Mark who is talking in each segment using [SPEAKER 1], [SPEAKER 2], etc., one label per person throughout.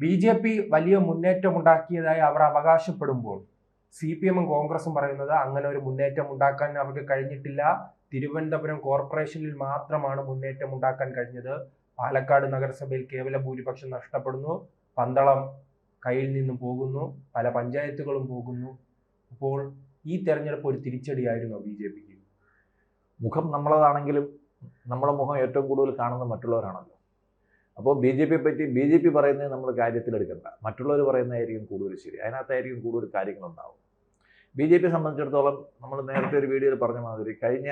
[SPEAKER 1] BJP വലിയ മുന്നേറ്റമുണ്ടാക്കിയതായി അവർ അവകാശപ്പെടുമ്പോൾ CPM-ഉം കോൺഗ്രസും പറയുന്നത് അങ്ങനെ ഒരു മുന്നേറ്റം ഉണ്ടാക്കാൻ അവർക്ക് കഴിഞ്ഞിട്ടില്ല. തിരുവനന്തപുരം കോർപ്പറേഷനിൽ മാത്രമാണ് മുന്നേറ്റം ഉണ്ടാക്കാൻ കഴിഞ്ഞത്. പാലക്കാട് നഗരസഭയിൽ കേവല ഭൂരിപക്ഷം നഷ്ടപ്പെടുന്നു. പന്തളം കയ്യിൽ നിന്നും പോകുന്നു. പല പഞ്ചായത്തുകളും പോകുന്നു. അപ്പോൾ ഈ തെരഞ്ഞെടുപ്പ് ഒരു തിരിച്ചടിയായിരുന്നോ ബി.ജെ.പിക്ക്?
[SPEAKER 2] മുഖം നമ്മളതാണെങ്കിലും നമ്മുടെ മുഖം ഏറ്റവും കൂടുതൽ കാണുന്നത് മറ്റുള്ളവരാണല്ലോ. അപ്പോൾ ബി.ജെ.പി പറയുന്നത് നമ്മൾ കാര്യത്തിലെടുക്കണ്ട, മറ്റുള്ളവർ പറയുന്നതായിരിക്കും കൂടുതൽ ശരി, അതിനകത്തായിരിക്കും കൂടുതൽ കാര്യങ്ങളുണ്ടാവും. ബി.ജെ.പി സംബന്ധിച്ചിടത്തോളം നമ്മൾ നേരത്തെ ഒരു വീഡിയോയിൽ പറഞ്ഞ മാതിരി കഴിഞ്ഞ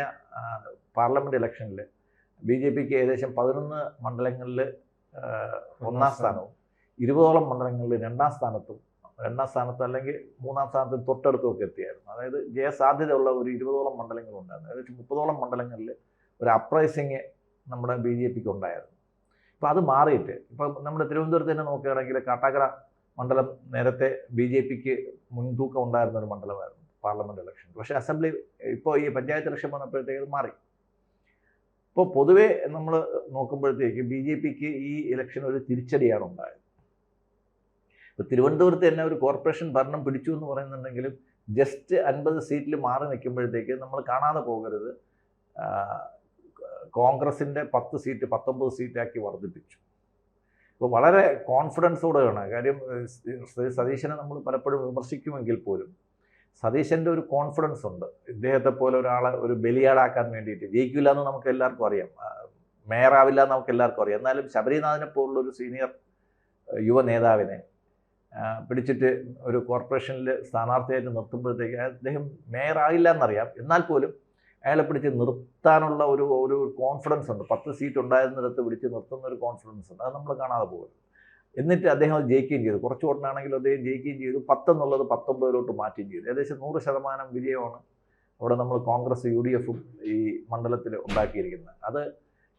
[SPEAKER 2] പാർലമെൻറ്റ് ഇലക്ഷനിൽ ബി.ജെ.പിക്ക് ഏകദേശം 11 മണ്ഡലങ്ങളിൽ ഒന്നാം സ്ഥാനവും 20ഓളം മണ്ഡലങ്ങളിൽ രണ്ടാം സ്ഥാനത്ത് അല്ലെങ്കിൽ മൂന്നാം സ്ഥാനത്ത് തൊട്ടടുത്തുമൊക്കെ എത്തിയായിരുന്നു. അതായത് ജയസാധ്യതയുള്ള ഒരു 20ഓളം മണ്ഡലങ്ങളുണ്ടായിരുന്നു. ഏകദേശം 30ഓളം മണ്ഡലങ്ങളിൽ ഒരു അപ്രൈസിങ് നമ്മുടെ ബി.ജെ.പിക്ക് ഉണ്ടായിരുന്നു. ഇപ്പോൾ അത് മാറിയിട്ട് ഇപ്പം നമ്മുടെ തിരുവനന്തപുരത്ത് തന്നെ നോക്കുകയാണെങ്കിൽ കാട്ടാക്കട മണ്ഡലം നേരത്തെ ബി.ജെ.പിക്ക് മുൻതൂക്കം ഉണ്ടായിരുന്ന ഒരു മണ്ഡലമായിരുന്നു പാർലമെൻറ്റ് ഇലക്ഷൻ. പക്ഷേ അസംബ്ലി ഇപ്പോൾ ഈ പഞ്ചായത്ത് ഇലക്ഷൻ വന്നപ്പോഴത്തേക്ക് അത് മാറി. ഇപ്പോൾ പൊതുവേ നമ്മൾ നോക്കുമ്പോഴത്തേക്ക് ബി.ജെ.പിക്ക് ഈ ഇലക്ഷൻ ഒരു തിരിച്ചടിയാണ് ഉണ്ടായത്. ഇപ്പോൾ തിരുവനന്തപുരത്ത് തന്നെ ഒരു കോർപ്പറേഷൻ ഭരണം പിടിച്ചു എന്ന് പറയുന്നുണ്ടെങ്കിലും ജസ്റ്റ് 50 സീറ്റിൽ മാറി നിൽക്കുമ്പോഴത്തേക്ക് നമ്മൾ കാണാതെ പോകരുത്, കോൺഗ്രസിൻ്റെ 10 സീറ്റ് 19 സീറ്റാക്കി വർദ്ധിപ്പിച്ചു. ഇപ്പോൾ വളരെ കോൺഫിഡൻസോടെയാണ് കാര്യം. സതീശനെ നമ്മൾ പലപ്പോഴും വിമർശിക്കുമെങ്കിൽ പോലും സതീശൻ്റെ ഒരു കോൺഫിഡൻസ് ഉണ്ട്. ഇദ്ദേഹത്തെ പോലെ ഒരാളെ ഒരു ബലിയാടാക്കാൻ വേണ്ടിയിട്ട് ജയിക്കില്ല എന്ന് നമുക്ക് എല്ലാവർക്കും അറിയാം, മേയറാവില്ല എന്ന് നമുക്ക് എല്ലാവർക്കും അറിയാം. എന്നാലും ശബരിനാഥിനെ പോലുള്ള ഒരു സീനിയർ യുവ നേതാവിനെ പിടിച്ചിട്ട് ഒരു കോർപ്പറേഷനിൽ സ്ഥാനാർത്ഥിയായിട്ട് നിർത്തുമ്പോഴത്തേക്ക് അദ്ദേഹം മേയറാകില്ല എന്നറിയാം, എന്നാൽ പോലും അയാളെ പിടിച്ച് നിർത്താനുള്ള ഒരു കോൺഫിഡൻസ് ഉണ്ട്. 10 സീറ്റ് ഉണ്ടായിരുന്നിടത്ത് പിടിച്ച് നിർത്തുന്ന ഒരു കോൺഫിഡൻസ് ഉണ്ട്. അത് നമ്മൾ കാണാതെ പോകും. എന്നിട്ട് അദ്ദേഹം അത് ജയിക്കുകയും ചെയ്തു. കുറച്ച് വോട്ടിനാണെങ്കിലും അദ്ദേഹം ജയിക്കുകയും ചെയ്തു. 10 എന്നുള്ളത് 19 മാറ്റുകയും ചെയ്തു. ഏകദേശം 100% വിജയമാണ് അവിടെ നമ്മൾ കോൺഗ്രസ് UDF-ഉം ഈ മണ്ഡലത്തിൽ ഉണ്ടാക്കിയിരിക്കുന്നത്. അത്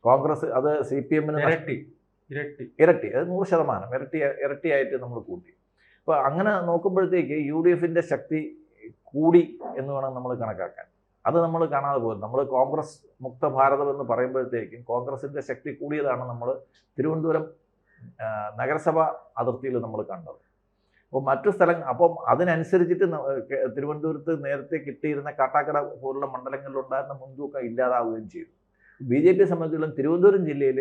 [SPEAKER 2] കോൺഗ്രസ് അത് CPM-ന് ഇരട്ടി, അത് 100% ഇരട്ടിയായിട്ട് നമ്മൾ കൂട്ടി. അപ്പോൾ അങ്ങനെ നോക്കുമ്പോഴത്തേക്ക് UDF-ൻ്റെ ശക്തി കൂടി എന്ന് വേണം നമ്മൾ കണക്കാക്കാൻ. അത് നമ്മൾ കാണാതെ പോകും. നമ്മൾ കോൺഗ്രസ് മുക്ത ഭാരതം എന്ന് പറയുമ്പോഴത്തേക്കും കോൺഗ്രസിൻ്റെ ശക്തി കൂടിയതാണ് നമ്മൾ തിരുവനന്തപുരം നഗരസഭ അതിർത്തിയിൽ നമ്മൾ കണ്ടത്. അപ്പോൾ മറ്റു അപ്പം അതിനനുസരിച്ചിട്ട് തിരുവനന്തപുരത്ത് നേരത്തെ കിട്ടിയിരുന്ന കാട്ടാക്കട പോലുള്ള മണ്ഡലങ്ങളിലുണ്ടായിരുന്ന മുൻതൂക്കം ഇല്ലാതാവുകയും ചെയ്തു. ബി.ജെ.പിയെ സംബന്ധിച്ചിടത്തോളം തിരുവനന്തപുരം ജില്ലയിൽ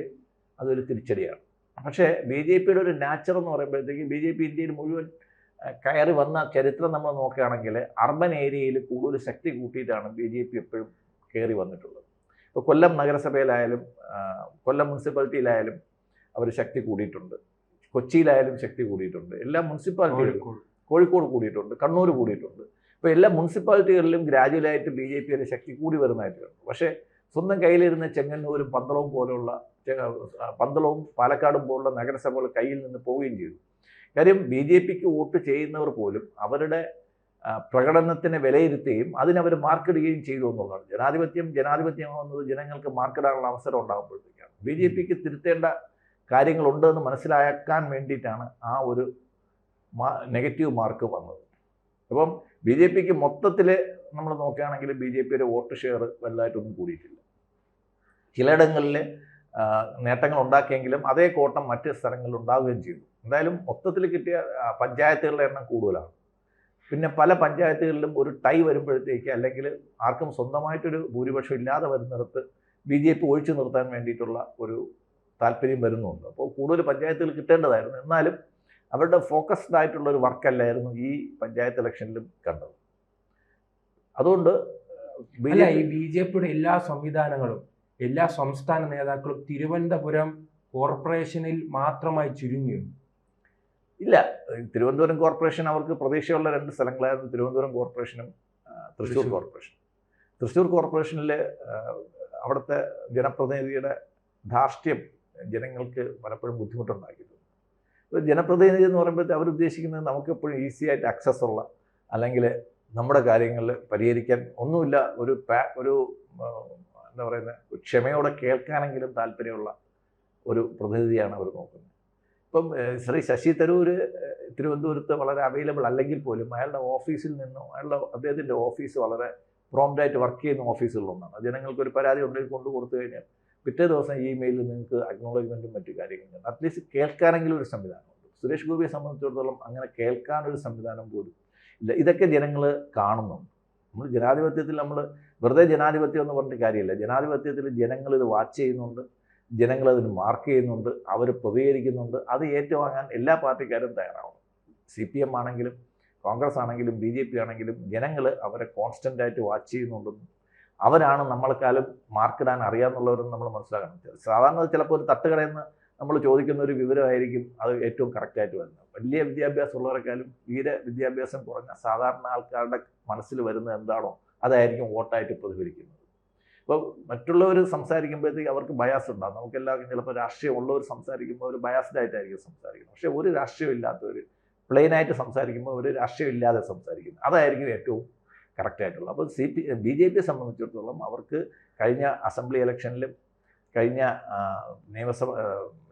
[SPEAKER 2] അതൊരു തിരിച്ചടിയാണ്. പക്ഷേ ബി.ജെ.പിയുടെ ഒരു നാച്ചർ എന്ന് പറയുമ്പോഴത്തേക്ക് ബി.ജെ.പി ഇന്ത്യയിൽ മുഴുവൻ കയറി വന്ന ചരിത്രം നമ്മൾ നോക്കുകയാണെങ്കിൽ അർബൻ ഏരിയയിൽ കൂടുതൽ ശക്തി കൂട്ടിയിട്ടാണ് ബി.ജെ.പി എപ്പോഴും കയറി വന്നിട്ടുള്ളത്. ഇപ്പോൾ കൊല്ലം നഗരസഭയിലായാലും കൊല്ലം മുനിസിപ്പാലിറ്റിയിലായാലും അവർ ശക്തി കൂടിയിട്ടുണ്ട്, കൊച്ചിയിലായാലും ശക്തി കൂടിയിട്ടുണ്ട്, എല്ലാ മുനിസിപ്പാലിറ്റികളിലും, കോഴിക്കോട് കൂടിയിട്ടുണ്ട്, കണ്ണൂർ കൂടിയിട്ടുണ്ട്. ഇപ്പോൾ എല്ലാ മുനിസിപ്പാലിറ്റികളിലും ഗ്രാജുവലായിട്ട് ബി.ജെ.പിയുടെ ശക്തി കൂടി വരുന്നതായിട്ട് കണ്ടു. പക്ഷേ സ്വന്തം കയ്യിലിരുന്ന ചെങ്ങന്നൂരും പന്തളവും പാലക്കാടും പോലുള്ള നഗരസഭകൾ കയ്യിൽ നിന്ന് പോവുകയും ചെയ്തു. കാര്യം ബി.ജെ.പിക്ക് വോട്ട് ചെയ്യുന്നവർ പോലും അവരുടെ പ്രകടനത്തിനെ വിലയിരുത്തുകയും അതിനവർ മാർക്കിടുകയും ചെയ്തു എന്നുള്ളതാണ്. ജനാധിപത്യമാകുന്നത് ജനങ്ങൾക്ക് മാർക്കിടാനുള്ള അവസരം ഉണ്ടാകുമ്പോഴത്തേക്കാണ്. ബി.ജെ.പിക്ക് തിരുത്തേണ്ട കാര്യങ്ങളുണ്ട് എന്ന് മനസ്സിലാക്കാൻ വേണ്ടിയിട്ടാണ് ആ ഒരു നെഗറ്റീവ് മാർക്ക് വന്നത്. അപ്പം ബി.ജെ.പിക്ക് മൊത്തത്തിൽ നമ്മൾ നോക്കുകയാണെങ്കിൽ ബി.ജെ.പിയുടെ വോട്ട് ഷെയർ വലുതായിട്ടൊന്നും കൂടിയിട്ടില്ല. ചിലയിടങ്ങളിൽ നേട്ടങ്ങൾ ഉണ്ടാക്കിയെങ്കിലും അതേ കോട്ടം മറ്റ് സ്ഥലങ്ങളിൽ ഉണ്ടാവുകയും ചെയ്തു. എന്തായാലും മൊത്തത്തിൽ കിട്ടിയ പഞ്ചായത്തുകളുടെ എണ്ണം കൂടുതലാണ്. പിന്നെ പല പഞ്ചായത്തുകളിലും ഒരു ടൈ വരുമ്പോഴത്തേക്ക് അല്ലെങ്കിൽ ആർക്കും സ്വന്തമായിട്ടൊരു ഭൂരിപക്ഷം ഇല്ലാതെ വരുന്നിടത്ത് ബി.ജെ.പി ഒഴിച്ചു നിർത്താൻ വേണ്ടിയിട്ടുള്ള ഒരു താല്പര്യം വരുന്നുണ്ട്. അപ്പോൾ കൂടുതൽ പഞ്ചായത്തുകൾ കിട്ടേണ്ടതായിരുന്നു. എന്നാലും അവരുടെ ഫോക്കസ്ഡ് ആയിട്ടുള്ള ഒരു വർക്കല്ലായിരുന്നു ഈ പഞ്ചായത്ത് ഇലക്ഷനിലും കണ്ടത്. അതുകൊണ്ട്
[SPEAKER 1] ഈ ബി.ജെ.പിയുടെ എല്ലാ സംവിധാനങ്ങളും എല്ലാ സംസ്ഥാന നേതാക്കളും തിരുവനന്തപുരം കോർപ്പറേഷനിൽ മാത്രമായി ചുരുങ്ങിയോ?
[SPEAKER 2] ഇല്ല, തിരുവനന്തപുരം കോർപ്പറേഷൻ അവർക്ക് പ്രതീക്ഷയുള്ള 2 സ്ഥലങ്ങളായിരുന്നു തിരുവനന്തപുരം കോർപ്പറേഷനും തൃശ്ശൂർ കോർപ്പറേഷൻ. തൃശ്ശൂർ കോർപ്പറേഷനിൽ അവിടുത്തെ ജനപ്രതിനിധിയുടെ ധാർഷ്ട്യം ജനങ്ങൾക്ക് പലപ്പോഴും ബുദ്ധിമുട്ടുണ്ടാക്കിയിട്ടുണ്ട്. ജനപ്രതിനിധി എന്ന് പറയുമ്പോഴത്തെ അവരുദ്ദേശിക്കുന്നത് നമുക്കെപ്പോഴും ഈസി ആയിട്ട് ആക്സസ് ഉള്ള, അല്ലെങ്കിൽ നമ്മുടെ കാര്യങ്ങളിൽ പരിഹരിക്കാൻ ഒന്നുമില്ല, ഒരു എന്താ പറയുന്നത്, ക്ഷമയോടെ കേൾക്കാനെങ്കിലും താല്പര്യമുള്ള ഒരു പ്രതിനിധിയാണ് അവർ നോക്കുന്നത്. ഇപ്പം ശ്രീ ശശി തരൂർ തിരുവനന്തപുരത്ത് വളരെ അവൈലബിൾ അല്ലെങ്കിൽ പോലും അയാളുടെ ഓഫീസിൽ നിന്നും അദ്ദേഹത്തിൻ്റെ ഓഫീസ് വളരെ പ്രോംപ്റ്റായിട്ട് വർക്ക് ചെയ്യുന്ന ഓഫീസുകളൊന്നാണ്. ജനങ്ങൾക്കൊരു പരാതി ഉണ്ടെങ്കിൽ കൊണ്ടു കൊടുത്തു കഴിഞ്ഞാൽ പിറ്റേ ദിവസം ഇമെയിലിൽ നിങ്ങൾക്ക് അക്നോളജ്മെൻറ്റും മറ്റു കാര്യങ്ങളും അറ്റ്ലീസ്റ്റ് കേൾക്കാനെങ്കിലും ഒരു സംവിധാനമുണ്ട്. സുരേഷ് ഗോപിയെ സംബന്ധിച്ചിടത്തോളം അങ്ങനെ കേൾക്കാനൊരു സംവിധാനം പോലും ഇല്ല. ഇതൊക്കെ ജനങ്ങൾ കാണുന്നുണ്ട്. നമ്മൾ ജനാധിപത്യത്തിൽ നമ്മൾ വെറുതെ ജനാധിപത്യം എന്ന് പറഞ്ഞിട്ട് കാര്യമില്ല. ജനാധിപത്യത്തിൽ ജനങ്ങൾ ഇത് വാച്ച് ചെയ്യുന്നുണ്ട്, ജനങ്ങൾ അതിന് മാർക്ക് ചെയ്യുന്നുണ്ട്, അവർ പ്രതികരിക്കുന്നുണ്ട്. അത് ഏറ്റുവാങ്ങാൻ എല്ലാ പാർട്ടിക്കാരും തയ്യാറാവണം. CPM ആണെങ്കിലും കോൺഗ്രസ് ആണെങ്കിലും BJP ആണെങ്കിലും ജനങ്ങൾ അവരെ കോൺസ്റ്റൻ്റായിട്ട് വാച്ച് ചെയ്യുന്നുണ്ടെന്നും അവരാണ് നമ്മളെക്കാളും മാർക്കിടാൻ അറിയാമെന്നുള്ളവരെന്ന് നമ്മൾ മനസ്സിലാക്കണം. സാധാരണ ചിലപ്പോൾ ഒരു തട്ടുകടയിൽ നിന്ന് നമ്മൾ ചോദിക്കുന്ന ഒരു വിവരമായിരിക്കും അത് ഏറ്റവും കറക്റ്റായിട്ട് വരുന്നത്. വലിയ വിദ്യാഭ്യാസം ഉള്ളവരെക്കാളും തീരെ വിദ്യാഭ്യാസം കുറഞ്ഞ സാധാരണ ആൾക്കാരുടെ മനസ്സിൽ വരുന്നത് എന്താണോ അതായിരിക്കും വോട്ടായിട്ട് പ്രതിഫലിക്കുന്നത്. അപ്പോൾ മറ്റുള്ളവർ സംസാരിക്കുമ്പോഴത്തേക്ക് അവർക്ക് ബയാസ് ഉണ്ടാകും. നമുക്കെല്ലാവർക്കും ചിലപ്പോൾ രാഷ്ട്രീയം ഉള്ളവർ സംസാരിക്കുമ്പോൾ ഒരു ബയാസ്ഡ് ആയിട്ടായിരിക്കും സംസാരിക്കുന്നത്. പക്ഷേ ഒരു രാഷ്ട്രീയം ഇല്ലാത്തവർ പ്ലെയിനായിട്ട് സംസാരിക്കുമ്പോൾ ഒരു രാഷ്ട്രീയം ഇല്ലാതെ സംസാരിക്കുന്നു. അതായിരിക്കും ഏറ്റവും കറക്റ്റായിട്ടുള്ളത്. അപ്പോൾ BJP സംബന്ധിച്ചിടത്തോളം അവർക്ക് കഴിഞ്ഞ അസംബ്ലി ഇലക്ഷനിലും കഴിഞ്ഞ നിയമസഭ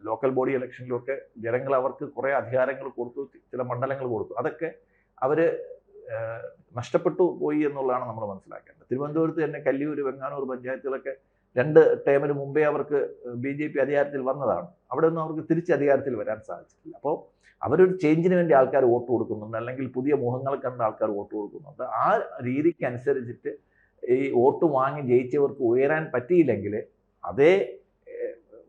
[SPEAKER 2] ലോക്കൽ ബോഡി ഇലക്ഷനിലുമൊക്കെ ജനങ്ങൾ അവർക്ക് കുറേ അധികാരങ്ങൾ കൊടുത്തു, ചില മണ്ഡലങ്ങൾ കൊടുത്തു. അതൊക്കെ അവർ നഷ്ടപ്പെട്ടു പോയി എന്നുള്ളതാണ് നമ്മൾ മനസ്സിലാക്കേണ്ടത്. തിരുവനന്തപുരത്ത് തന്നെ കല്ലിയൂർ, വെങ്ങാനൂർ പഞ്ചായത്തുകളൊക്കെ 2 ടേമിന് മുമ്പേ അവർക്ക് BJP അധികാരത്തിൽ വന്നതാണ്. അവിടെ ഒന്നും അവർക്ക് തിരിച്ച് അധികാരത്തിൽ വരാൻ സാധിച്ചിട്ടില്ല. അപ്പോൾ അവരൊരു ചേഞ്ചിന് വേണ്ടി ആൾക്കാർ വോട്ട് കൊടുക്കുന്നുണ്ട്, അല്ലെങ്കിൽ പുതിയ മുഖങ്ങൾ കണ്ട ആൾക്കാർ വോട്ട് കൊടുക്കുന്നുണ്ട്. ആ രീതിക്ക് അനുസരിച്ചിട്ട് ഈ വോട്ട് വാങ്ങി ജയിച്ചവർക്ക് ഉയരാൻ പറ്റിയില്ലെങ്കിൽ അതേ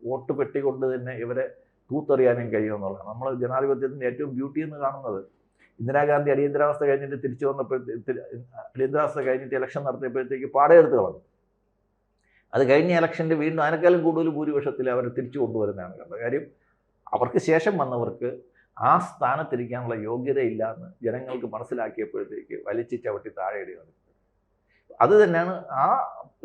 [SPEAKER 2] വോട്ട് പെട്ടി കൊണ്ട് തന്നെ ഇവരെ തൂത്തെറിയാനും കഴിയുമെന്നുള്ളതാണ്. നമ്മൾ ജനാധിപത്യത്തിൻ്റെ ഏറ്റവും ബ്യൂട്ടി എന്ന് കാണുന്നത് ഇന്ദിരാഗാന്ധി അടിയന്തരാവസ്ഥ കഴിഞ്ഞിട്ട് തിരിച്ചു അടിയന്തരാവസ്ഥ കഴിഞ്ഞിട്ട് ഇലക്ഷൻ നടത്തിയപ്പോഴത്തേക്ക് പാടയെടുത്ത് കളഞ്ഞു. അത് കഴിഞ്ഞ ഇലക്ഷൻ്റെ വീണ്ടും അതിനേക്കാളും കൂടുതൽ ഭൂരിപക്ഷത്തിൽ അവർ തിരിച്ചു കൊണ്ടുവരുന്നതാണ് കണ്ടത്. കാര്യം അവർക്ക് ശേഷം വന്നവർക്ക് ആ സ്ഥാനത്തിരിക്കാനുള്ള യോഗ്യതയില്ല എന്ന് ജനങ്ങൾക്ക് മനസ്സിലാക്കിയപ്പോഴത്തേക്ക് വലിച്ചു ചവിട്ടി താഴെയിടുകയാണ്. അത് തന്നെയാണ് ആ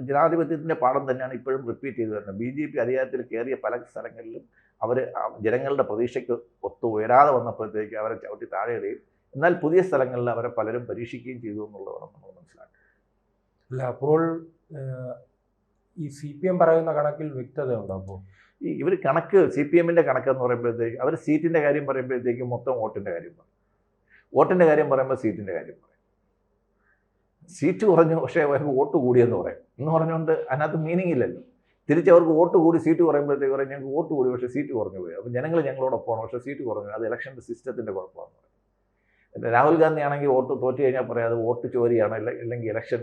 [SPEAKER 2] ജനാധിപത്യത്തിൻ്റെ പാഠം തന്നെയാണ് ഇപ്പോഴും റിപ്പീറ്റ് ചെയ്തു വരുന്നത്. BJP അധികാരത്തിൽ കയറിയ പല സ്ഥലങ്ങളിലും അവർ ജനങ്ങളുടെ പ്രതീക്ഷയ്ക്ക് ഒത്തു ഉയരാതെ വന്നപ്പോഴത്തേക്ക് അവരെ ചവിട്ടി താഴെയിടുകയും എന്നാൽ പുതിയ സ്ഥലങ്ങളിൽ അവരെ പലരും പരീക്ഷിക്കുകയും ചെയ്തു എന്നുള്ളതാണ് നമ്മൾ മനസ്സിലാക്കുന്നത്.
[SPEAKER 1] അല്ല, അപ്പോൾ ഈ CPM പറയുന്ന കണക്കിൽ വ്യക്തതയുണ്ടോ? അപ്പോൾ
[SPEAKER 2] ഇവർ കണക്ക് CPM-ൻ്റെ കണക്കെന്ന് പറയുമ്പോഴത്തേക്ക് അവർ സീറ്റിൻ്റെ കാര്യം പറയുമ്പോഴത്തേക്ക് മൊത്തം വോട്ടിൻ്റെ കാര്യം പറയും, വോട്ടിൻ്റെ കാര്യം പറയുമ്പോൾ സീറ്റിൻ്റെ കാര്യം പറയും. സീറ്റ് കുറഞ്ഞു പക്ഷേ അവർക്ക് വോട്ട് കൂടിയെന്ന് പറയും എന്ന് പറഞ്ഞുകൊണ്ട് അതിനകത്ത് മീനിങ് ഇല്ലല്ലോ. തിരിച്ച് അവർക്ക് വോട്ട് കൂടി സീറ്റ് കുറയുമ്പോഴത്തേക്ക് പറയും ഞങ്ങൾക്ക് വോട്ട് കൂടി പക്ഷേ സീറ്റ് കുറഞ്ഞു പോയി, അപ്പോൾ ജനങ്ങൾ ഞങ്ങളോടൊപ്പമാണ് പക്ഷേ സീറ്റ് കുറഞ്ഞു, അത് ഇലക്ഷൻ്റെ സിസ്റ്റത്തിൻ്റെ കുഴപ്പമാണ് പറയും. രാഹുൽ ഗാന്ധി ആണെങ്കിൽ വോട്ട് തോറ്റു കഴിഞ്ഞാൽ പറയാം അത് വോട്ട് ചോരിയാണ്, അല്ലെങ്കിൽ ഇലക്ഷൻ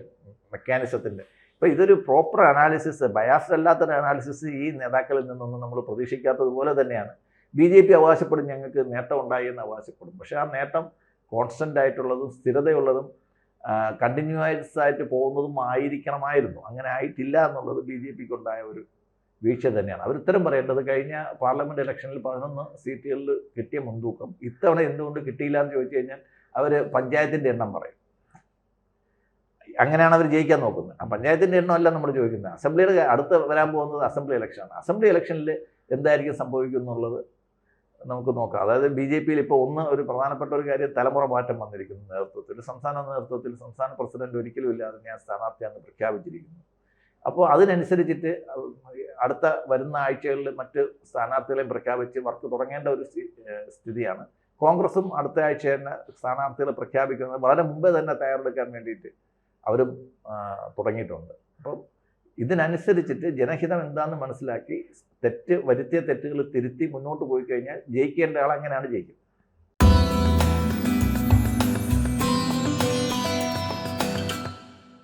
[SPEAKER 2] മെക്കാനിസത്തിൻ്റെ. അപ്പോൾ ഇതൊരു പ്രോപ്പർ അനാലിസിസ്, ബയാസ്ഡ് അല്ലാത്തൊരു അനാലിസിസ് ഈ നേതാക്കളിൽ നിന്നൊന്നും നമ്മൾ പ്രതീക്ഷിക്കാത്തതുപോലെ തന്നെയാണ് BJP അവകാശപ്പെടും ഞങ്ങൾക്ക് നേട്ടം ഉണ്ടായി എന്ന് അവകാശപ്പെടും. പക്ഷേ ആ നേട്ടം കോൺസ്റ്റൻ്റ് ആയിട്ടുള്ളതും സ്ഥിരതയുള്ളതും കണ്ടിന്യൂസ് ആയിട്ട് പോകുന്നതും ആയിരിക്കണമായിരുന്നു. അങ്ങനെ ആയിട്ടില്ല എന്നുള്ളത് BJPക്ക് ഉണ്ടായ ഒരു വീഴ്ച തന്നെയാണ്. അവർ ഉത്തരം പറയേണ്ടത് കഴിഞ്ഞ പാർലമെൻറ്റ് ഇലക്ഷനിൽ 11 സീറ്റുകളിൽ കിട്ടിയ മുൻതൂക്കം ഇത്തവണ എന്തുകൊണ്ട് കിട്ടിയില്ല എന്ന് ചോദിച്ചു കഴിഞ്ഞാൽ അവർ പഞ്ചായത്തിൻ്റെ എണ്ണം പറയും. അങ്ങനെയാണ് അവർ ജയിക്കാൻ നോക്കുന്നത്. ആ പഞ്ചായത്തിൻ്റെ എണ്ണമല്ല നമ്മൾ ചോദിക്കുന്നത്. അസംബ്ലിയുടെ അടുത്ത് വരാൻ പോകുന്നത് അസംബ്ലി ഇലക്ഷനാണ്. അസംബ്ലി ഇലക്ഷനിൽ എന്തായിരിക്കും സംഭവിക്കും എന്നുള്ളത് നമുക്ക് നോക്കാം. അതായത് BJPയിൽ ഇപ്പോൾ ഒരു പ്രധാനപ്പെട്ട ഒരു കാര്യം തലമുറ മാറ്റം വന്നിരിക്കുന്നു നേതൃത്വത്തിൽ. സംസ്ഥാന നേതൃത്വത്തിൽ സംസ്ഥാന പ്രസിഡന്റ് ഒരിക്കലും ഇല്ലാതെ ഞാൻ സ്ഥാനാർത്ഥിയാണെന്ന് പ്രഖ്യാപിച്ചിരിക്കുന്നു. അപ്പോൾ അതിനനുസരിച്ചിട്ട് അടുത്ത വരുന്ന ആഴ്ചകളിൽ മറ്റ് സ്ഥാനാർത്ഥികളെയും പ്രഖ്യാപിച്ച് വർക്ക് തുടങ്ങേണ്ട ഒരു സ്ഥിതിയാണ്. കോൺഗ്രസും അടുത്ത ആഴ്ച തന്നെ സ്ഥാനാർത്ഥികളെ പ്രഖ്യാപിക്കുന്നത് വളരെ മുമ്പേ തന്നെ തയ്യാറെടുക്കാൻ വേണ്ടിയിട്ട് അവരും തുടങ്ങിയിട്ടുണ്ട്. അപ്പം ഇതിനനുസരിച്ചിട്ട് ജനഹിതം എന്താണെന്ന് മനസ്സിലാക്കി വരുത്തിയ തെറ്റുകൾ തിരുത്തി മുന്നോട്ട് പോയി കഴിഞ്ഞാൽ ജയിക്കേണ്ട ആൾ അങ്ങനെയാണ് ജയിക്കും.